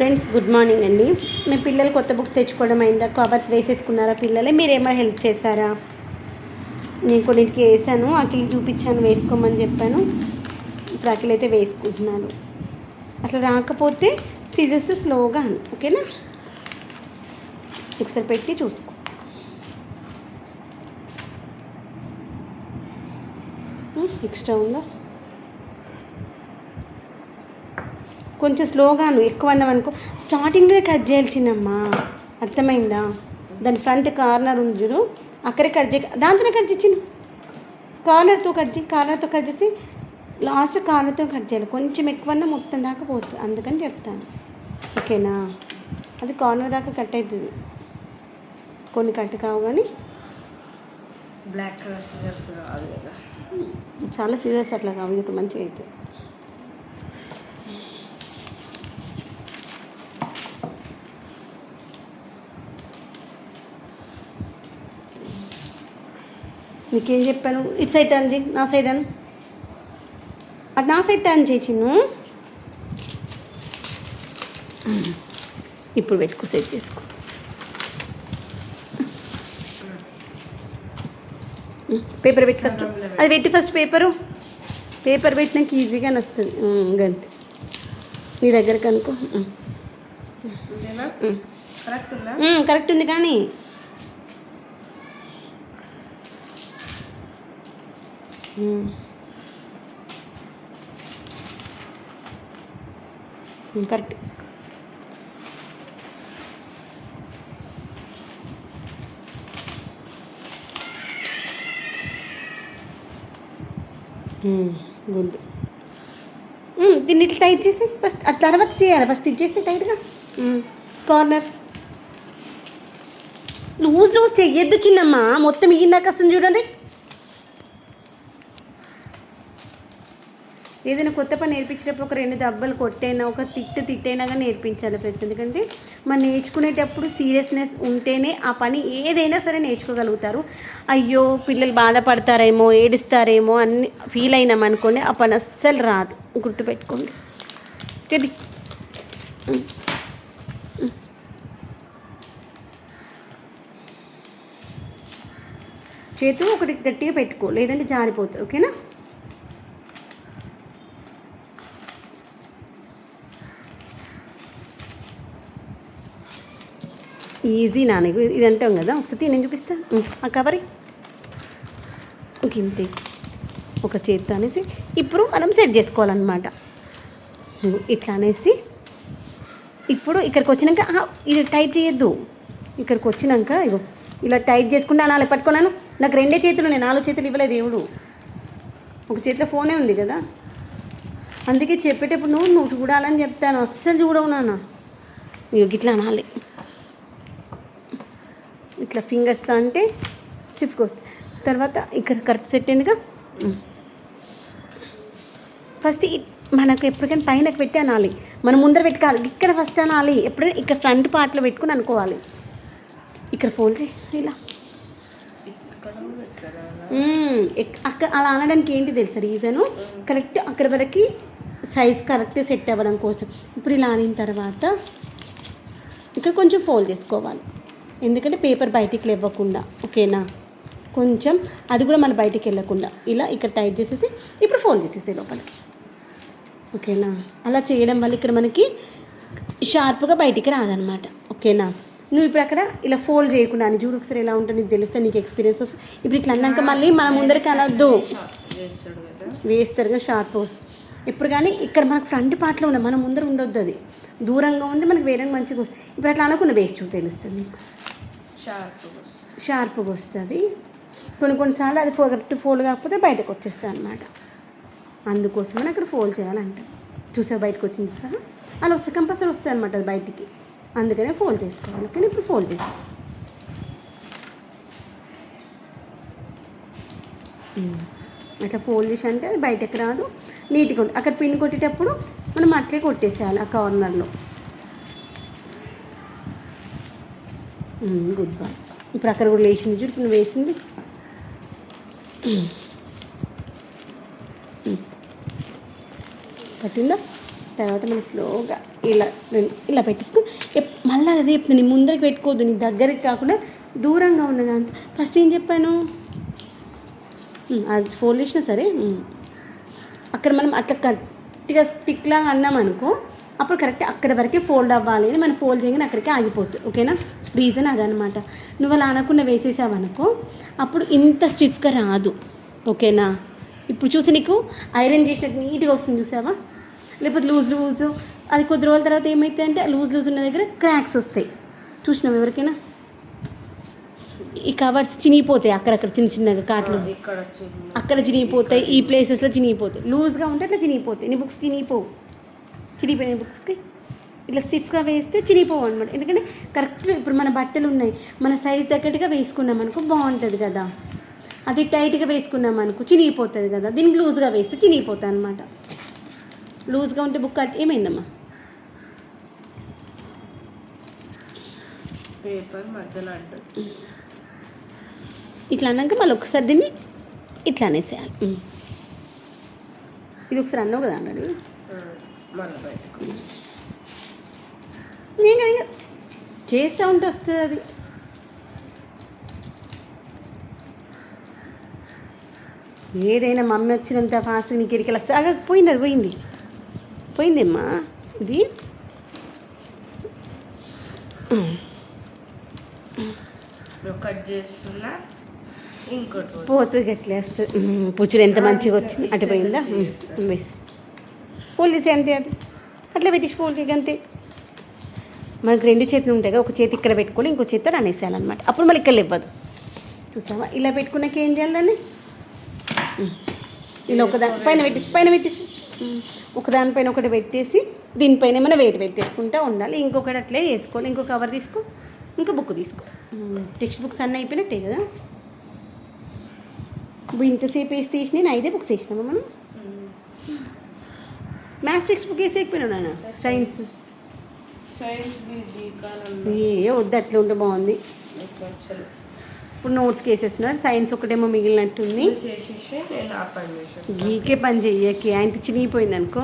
Friends good morning అండి. మీ పిల్లలు కొత్త బుక్స్ తెచ్చుకోవడం అయిందా? కవర్స్ వేసేసుకున్నారా పిల్లలే? మీరేమైనా హెల్ప్ చేశారా? నేను కొన్నింటికి వేసాను, అఖిల్ చూపించాను, వేసుకోమని చెప్పాను. ఇప్పుడు అఖిల్ అయితే వేసుకుంటున్నాను. అట్లా రాకపోతే సీజర్స్ స్లోగా అని, ఓకేనా? ఒకసారి పెట్టి చూసుకో. ఎక్స్ట్రా ఉందా? కొంచెం స్లోగాను, ఎక్కువ అన్నామనుకో స్టార్టింగ్లో కట్ చేయాల్సిందమ్మా, అర్థమైందా? దాని ఫ్రంట్ కార్నర్ ఉంది చూడు, అక్కడే కట్ చేయ, దాంతోనే కట్ చేయించు. కార్నర్తో కట్ చేసి లాస్ట్ కార్నర్తో కట్ చేయాలి. కొంచెం ఎక్కువన్నా మొత్తం దాకా పోతుంది, అందుకని చెప్తాను, ఓకేనా? అది కార్నర్ దాకా కట్ అవుతుంది, కొన్ని కట్ కావు. కానీ బ్లాక్ కలర్ సీజర్స్ కాదు కదా, చాలా సీజర్స్ అట్లా కావు, ఇది మంచిగా అవుతుంది. నీకేం చెప్పాను? ఇటు సైడ్ టర్న్ చేయి, నా సైడ్ అను. అది నా సైడ్ టర్న్ చేయి చిన్ను. ఇప్పుడు పెట్టుకో, సెట్ చేసుకో. పేపర్ పెట్టి ఫస్ట్, అది పెట్టి ఫస్ట్ పేపర్ పెట్టినాక ఈజీగానే వస్తుంది. గంతే, నీ దగ్గరకు అనుకో. కరెక్ట్ ఉంది. కానీ కరెక్ట్. గుడ్. దీన్ని ఇట్లా టైట్ చేసి ఫస్ట్, ఆ తర్వాత చేయాలి. ఫస్ట్ ఇచ్చేసి టైట్గా కార్నర్ లూజ్ చెయ్యొద్దు చిన్నమ్మ, మొత్తం ఇగిందాక వస్తుంది చూడండి. ఏదైనా కొత్త పని నేర్పించేటప్పుడు ఒక 2 దెబ్బలు కొట్టైనా, ఒక తిట్టైనా కానీ నేర్పించాలి ఫ్రెండ్స్. ఎందుకంటే మనం నేర్చుకునేటప్పుడు సీరియస్నెస్ ఉంటేనే ఆ పని ఏదైనా సరే నేర్చుకోగలుగుతారు. అయ్యో పిల్లలు బాధపడతారేమో, ఏడుస్తారేమో అన్ని ఫీల్ అయినాం అనుకోండి, ఆ పని అస్సలు రాదు, గుర్తుపెట్టుకోండి. ఇది చేతు ఒకటి గట్టిగా పెట్టుకో, లేదంటే జారిపోతుంది, ఓకేనా? ఈజీ నాన్న, ఇది అంటాం కదా. ఒకసారి నేను చూపిస్తాను ఆ కవరి. ఇంతే, ఒక చేత్తో అనేసి ఇప్పుడు మనం సెట్ చేసుకోవాలన్నమాట. ఇట్లా అనేసి ఇప్పుడు ఇక్కడికి వచ్చినాక ఇది టైట్ చేయొద్దు. ఇక్కడికి వచ్చినాక ఇగో ఇలా టైట్ చేసుకుంటే అనాలి. పట్టుకున్నాను, నాకు 2 చేతులు, నేను 4 చేతులు ఇవ్వలేదు దేవుడు. ఒక చేతిలో ఫోనే ఉంది కదా, అందుకే చెప్పేటప్పుడు నువ్వు చూడాలని చెప్తాను, అస్సలు చూడవు నాన్న. ఇగో ఇట్లా అనాలి, ఇట్లా ఫింగర్స్తో అంటే చిఫ్కి వస్తుంది. తర్వాత ఇక్కడ కరెక్ట్ సెట్ అయిందిగా. ఫస్ట్ మనకు ఎప్పటికైనా పైనకు పెట్టి అనాలి, మనం ముందర పెట్టుకోవాలి. ఇక్కడ ఫస్ట్ అనాలి, ఎప్పుడైనా ఇక్కడ ఫ్రంట్ పార్ట్లో పెట్టుకుని అనుకోవాలి. ఇక్కడ ఫోల్డ్ చేయి ఇలా. అక్కడ అలా అనడానికి ఏంటి తెలుసా రీజను? కరెక్ట్ అక్కడ వరకు సైజ్ కరెక్ట్ సెట్ అవ్వడం కోసం. ఇప్పుడు ఇలా ఆనిన తర్వాత ఇక్కడ కొంచెం ఫోల్డ్ చేసుకోవాలి, ఎందుకంటే పేపర్ బయటికి లేవ్వకుండా, ఓకేనా? కొంచెం అది కూడా మన బయటికి వెళ్ళకుండా ఇలా ఇక్కడ టైట్ చేసేసి ఇప్పుడు ఫోల్డ్ చేసేసి లోపలికి, ఓకేనా? అలా చేయడం వల్ల ఇక్కడ మనకి షార్ప్గా బయటికి రాదనమాట, ఓకేనా? నువ్వు ఇప్పుడు అక్కడ ఇలా ఫోల్డ్ చేయకుండా అని చూడు ఒకసారి ఎలా ఉంటుంది, నీకు తెలిస్తే నీకు ఎక్స్పీరియన్స్ వస్తుంది. ఇప్పుడు ఇట్లా అన్నాక మళ్ళీ మనం ముందరికి అనొద్దు, వేస్తారుగా షార్ప్ వస్తుంది. ఇప్పుడు కానీ ఇక్కడ మనకు ఫ్రంట్ పార్ట్లో ఉన్న మనం ముందర ఉండొద్దు, అది దూరంగా ఉంది, మనకు వేరే మంచిగా వస్తుంది. ఇప్పుడు అట్లా అనుకున్న వేస్ట్ చూడు, తెలుస్తుంది నీకు, షార్ప్గా వస్తుంది. కొన్నిసార్లు అది కరెక్ట్ ఫోల్డ్ కాకపోతే బయటకు వచ్చేస్తుంది అనమాట. అందుకోసమని అక్కడ ఫోల్డ్ చేయాలంట. చూసా బయటకు వచ్చింది, చూసారా? అలా వస్తే కంపల్సరీ వస్తుంది అనమాట అది బయటికి, అందుకనే ఫోల్డ్ చేసుకోవాలి. కానీ ఇప్పుడు ఫోల్డ్ చేసి అట్లా ఫోల్డ్ చేసి అంటే అది బయటకు రాదు, నీట్గా ఉంటుంది. అక్కడ పిన్ కొట్టేటప్పుడు మనం అట్లే కొట్టేసేయాలి ఆ కార్నర్లో. Good boy. ఇప్పుడు అక్కడ కూడా లేచింది చూడు, ఇప్పుడు వేసింది. పట్టిందా? తర్వాత మనం స్లోగా ఇలా ఇలా పెట్టేసుకుని మళ్ళీ అదే చెప్తాను, నీ ముందరికి పెట్టుకోవద్దు, నీ దగ్గరికి కాకుండా దూరంగా ఉన్నది అంత. ఫస్ట్ ఏం చెప్పాను, అది ఫోల్డ్ చేసినా సరే అక్కడ మనం అట్లా గట్టిగా స్టిక్ లాగా అన్నాం అనుకో, అప్పుడు కరెక్ట్ అక్కడ వరకే ఫోల్డ్ అవ్వాలి అని మనం ఫోల్డ్ చేయగానే అక్కడికే ఆగిపోతుంది. ఓకేనా, రీజన్ అదనమాట. నువ్వు అలా అనకుండా వేసేసావు అనుకో అప్పుడు ఇంత స్టిఫ్గా రాదు. ఓకేనా, ఇప్పుడు చూసి నీకు ఐరన్ చేసినట్టు నీట్గా వస్తుంది చూసావా. లేకపోతే లూజ్ అది కొద్ది రోజుల తర్వాత ఏమవుతాయి అంటే లూజ్ ఉన్న దగ్గర క్రాక్స్ వస్తాయి. చూసినావు ఎవరికైనా, ఈ కవర్స్ చినిగిపోతాయి అక్కడక్కడ చిన్నగా కాట్లు అక్కడ చినిగిపోతాయి, ఈ ప్లేసెస్లో చినిగిపోతాయి. లూజ్గా ఉంటే అట్లా చినిగిపోతాయి. నీ బుక్స్ చినిగిపోయిన బుక్స్కి ఇట్లా స్టిఫ్గా వేస్తే చినిగిపోవు అనమాట. ఎందుకంటే కరెక్ట్ ఇప్పుడు మన బట్టలు ఉన్నాయి, మన సైజ్ తగ్గట్టుగా వేసుకున్నాం అనుకో బాగుంటుంది కదా. అది టైట్గా వేసుకున్నాం అనుకో చినిగిపోతుంది కదా. దీనికి లూజ్గా వేస్తే చినిగిపోతుంది అనమాట. లూజ్గా ఉంటే బుక్ ఏమైందమ్మా, పేపర్ మధ్యలో అంటొచ్చు. ఇట్లా అన్నాక మళ్ళీ ఒకసారి దీన్ని ఇట్లా అనేసేయాలి. ఇది ఒకసారి అన్నావు కదా అన్నాడు, మళ్ళీ బయటకు నేను ఇంకా చేస్తూ ఉంటే వస్తుంది అది. ఏదైనా మమ్మీ వచ్చినంత ఫాస్ట్గా నీకు ఎరికలు వస్తే అలా పోయింది, అది పోయిందమ్మా. ఇది కట్ చేస్తున్నా ఇంకోటి పోతుంది గట్లే వస్తుంది. పుచ్చులు ఎంత మంచిగా వచ్చింది, అటు పోయిందా వేసి ఫోల్డ్ చేసి అంతే, అది అట్లా పెట్టేసి ఫోల్డ్ చేసి అంతే. మనకు రెండు చేతులు ఉంటాయి కదా, ఒక చేతి ఇక్కడ పెట్టుకొని ఇంకో చేతి అనేసేయాలన్నమాట. అప్పుడు మళ్ళీ ఇక్కడ ఇవ్వదు. చూసావా, ఇలా పెట్టుకున్నాక ఏం చేయాలి దాన్ని, ఇలా పైన పెట్టేసి ఒకదానిపైన ఒకటి పెట్టేసి దీనిపైన ఏమైనా వెయిట్ పెట్టేసుకుంటూ ఉండాలి. ఇంకొకటి అట్లే వేసుకోవాలి. ఇంకో కవర్ తీసుకో, ఇంకో బుక్ తీసుకో. టెక్స్ట్ బుక్స్ అన్నీ అయిపోయినట్టే కదా. ఇంతసేపు వేసి తీసి నేను 5 బుక్స్ వేసినామా మనం. మ్యాథ్స్ టెక్స్ట్ బుక్ వేసి అయిపోయినా నాన్న. సైన్స్ వద్దు, అట్లా ఉంటే బాగుంది. ఇప్పుడు నోట్స్కి వేసేస్తున్నారు. సైన్స్ ఒకటేమో మిగిలినట్టుంది. గీకే పని చెయ్యకి, ఆయన చినిగిపోయింది అనుకో.